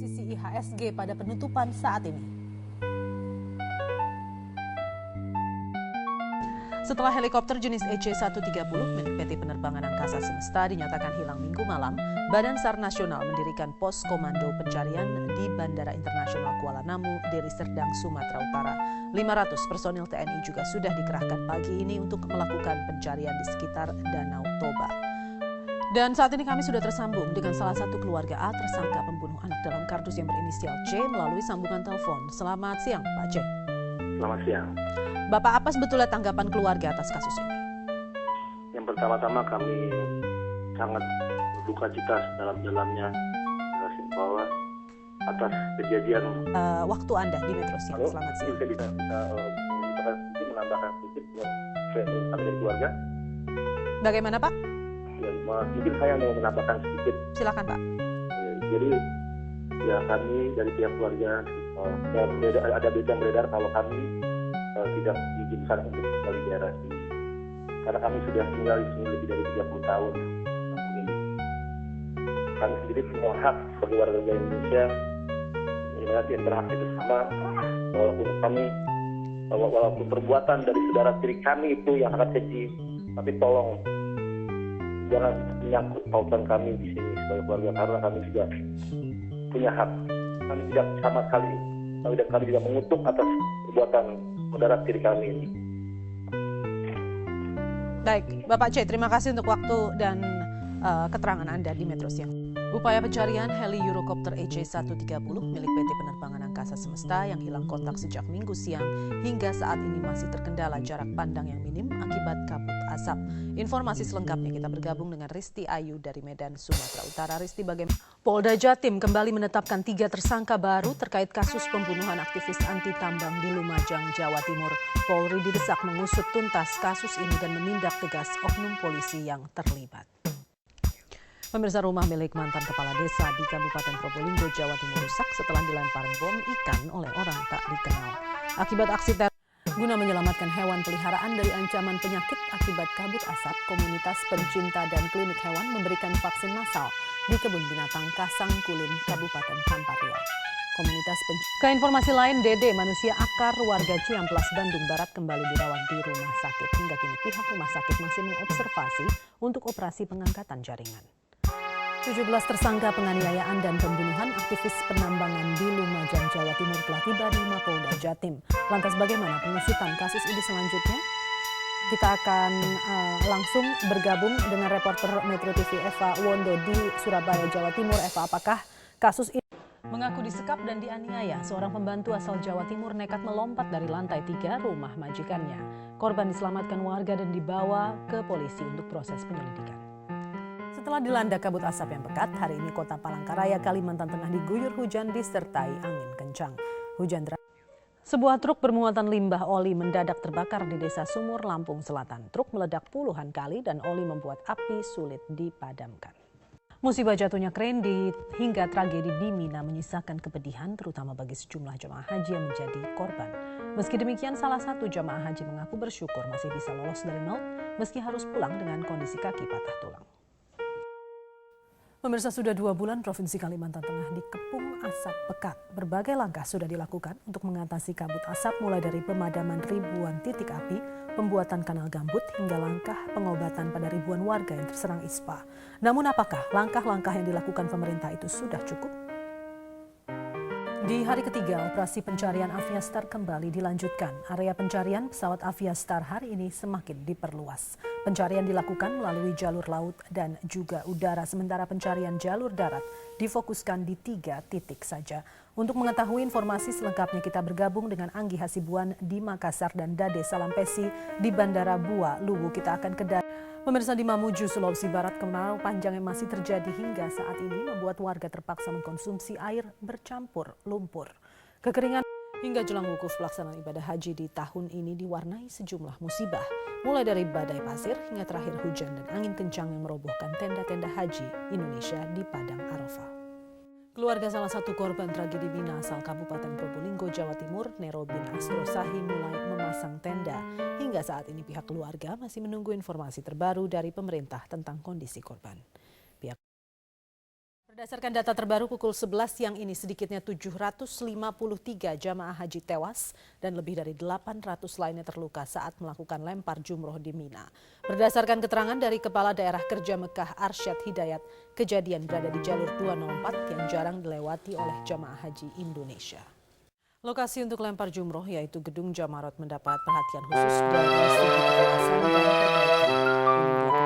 posisi IHSG pada penutupan saat ini. Setelah helikopter jenis EC-130 milik PT Penerbangan Angkasa Semesta dinyatakan hilang Minggu malam, Badan SAR Nasional mendirikan pos komando pencarian di Bandara Internasional Kuala Namu, Deli Serdang, Sumatera Utara. 500 personil TNI juga sudah dikerahkan pagi ini untuk melakukan pencarian di sekitar Danau Toba. Dan saat ini kami sudah tersambung dengan salah satu keluarga A tersangka pembunuh anak dalam kardus yang berinisial C melalui sambungan telepon. Selamat siang, Pak C. Selamat siang. Bapak, apa sebetulnya tanggapan keluarga atas kasus ini? Yang pertama-tama kami sangat berduka cita sedalam-dalamnya bahwa atas kejadian waktu Anda di Metro Siang. Selamat siang. Bisa menambahkan sedikit buat kami dari keluarga. Bagaimana, Pak? Ya, mungkin saya mau menambahkan sedikit. Silakan, Pak. Jadi ya kami dari pihak keluarga ada berita yang beredar kalau kami tidak diizinkan untuk tinggal di daerah sini karena kami sudah tinggal di sini lebih dari 30 tahun ini. Kami sendiri punya hak sebagai warga negara Indonesia yang berhak itu sama, walaupun perbuatan dari saudara tiri kami itu yang sangat keji, tapi tolong jangan menyangkut pautan kami di sini sebagai keluarga karena kami juga punya hak. Kami tidak sama sekali, kami tidak mengutuk atas perbuatan saudara tiri kami ini. Baik, Bapak C, terima kasih untuk waktu dan keterangan Anda di Metro Siang. Upaya pencarian heli Eurocopter EC-130 milik PT Penerbangan Angkasa Semesta yang hilang kontak sejak Minggu siang hingga saat ini masih terkendala jarak pandang yang minim akibat kabut asap. Informasi selengkapnya kita bergabung dengan Risti Ayu dari Medan, Sumatera Utara. Risti, bagaimana? Polda Jatim kembali menetapkan 3 tersangka baru terkait kasus pembunuhan aktivis anti tambang di Lumajang, Jawa Timur. Polri didesak mengusut tuntas kasus ini dan menindak tegas oknum polisi yang terlibat. Pemirsa, rumah milik mantan kepala desa di Kabupaten Probolinggo, Jawa Timur rusak setelah dilempar bom ikan oleh orang tak dikenal. Akibat aksi teror, guna menyelamatkan hewan peliharaan dari ancaman penyakit akibat kabut asap, komunitas pencinta dan klinik hewan memberikan vaksin massal di kebun binatang Kasang Kulin, Kabupaten Kampar Riau. Ke informasi lain, Dede, manusia akar warga Ciamplas, Bandung Barat, kembali dirawat di rumah sakit. Hingga kini pihak rumah sakit masih mengobservasi untuk operasi pengangkatan jaringan. 17 tersangka penganiayaan dan pembunuhan aktivis penambangan di Lumajang, Jawa Timur telah tiba di Mapolda Jatim. Lantas bagaimana pengusutan kasus ini selanjutnya? Kita akan langsung bergabung dengan reporter Metro TV Eva Wondo di Surabaya, Jawa Timur. Eva, apakah kasus ini mengaku disekap dan dianiaya? Seorang pembantu asal Jawa Timur nekat melompat dari lantai 3 rumah majikannya. Korban diselamatkan warga dan dibawa ke polisi untuk proses penyelidikan. Setelah dilanda kabut asap yang pekat, hari ini kota Palangkaraya, Kalimantan Tengah diguyur hujan disertai angin kencang. Hujan deras. Sebuah truk bermuatan limbah oli mendadak terbakar di Desa Sumur, Lampung Selatan. Truk meledak puluhan kali dan oli membuat api sulit dipadamkan. Musibah jatuhnya kren hingga tragedi di Mina menyisakan kepedihan terutama bagi sejumlah jemaah haji yang menjadi korban. Meski demikian, salah satu jemaah haji mengaku bersyukur masih bisa lolos dari maut meski harus pulang dengan kondisi kaki patah tulang. Pemirsa, sudah 2 bulan Provinsi Kalimantan Tengah dikepung asap pekat. Berbagai langkah sudah dilakukan untuk mengatasi kabut asap, mulai dari pemadaman ribuan titik api, pembuatan kanal gambut, hingga langkah pengobatan pada ribuan warga yang terserang ispa. Namun apakah langkah-langkah yang dilakukan pemerintah itu sudah cukup? Di hari ketiga, operasi pencarian Aviastar kembali dilanjutkan. Area pencarian pesawat Aviastar hari ini semakin diperluas. Pencarian dilakukan melalui jalur laut dan juga udara, sementara pencarian jalur darat difokuskan di 3 titik saja. Untuk mengetahui informasi selengkapnya, kita bergabung dengan Anggi Hasibuan di Makassar dan Dade Salampesi di Bandara Bua Luwu. Kita akan ke Pemirsa, di Mamuju, Sulawesi Barat, kemarau panjang yang masih terjadi hingga saat ini membuat warga terpaksa mengkonsumsi air bercampur lumpur. Kekeringan hingga jelang wukuf pelaksanaan ibadah haji di tahun ini diwarnai sejumlah musibah, mulai dari badai pasir hingga terakhir hujan dan angin kencang yang merobohkan tenda-tenda haji Indonesia di Padang Arafah. Keluarga salah satu korban tragedi Mina asal Kabupaten Probolinggo, Jawa Timur, Nero bin Astro Sahi, mulai memasang tenda. Hingga saat ini pihak keluarga masih menunggu informasi terbaru dari pemerintah tentang kondisi korban. Berdasarkan data terbaru pukul 11 siang ini, sedikitnya 753 jamaah haji tewas dan lebih dari 800 lainnya terluka saat melakukan lempar jumroh di Mina. Berdasarkan keterangan dari Kepala Daerah Kerja Mekah Arsyad Hidayat, kejadian berada di jalur 204 yang jarang dilewati oleh jamaah haji Indonesia. Lokasi untuk lempar jumroh yaitu Gedung Jamarot mendapat perhatian khusus dari segi pengawasan dan perbaikan.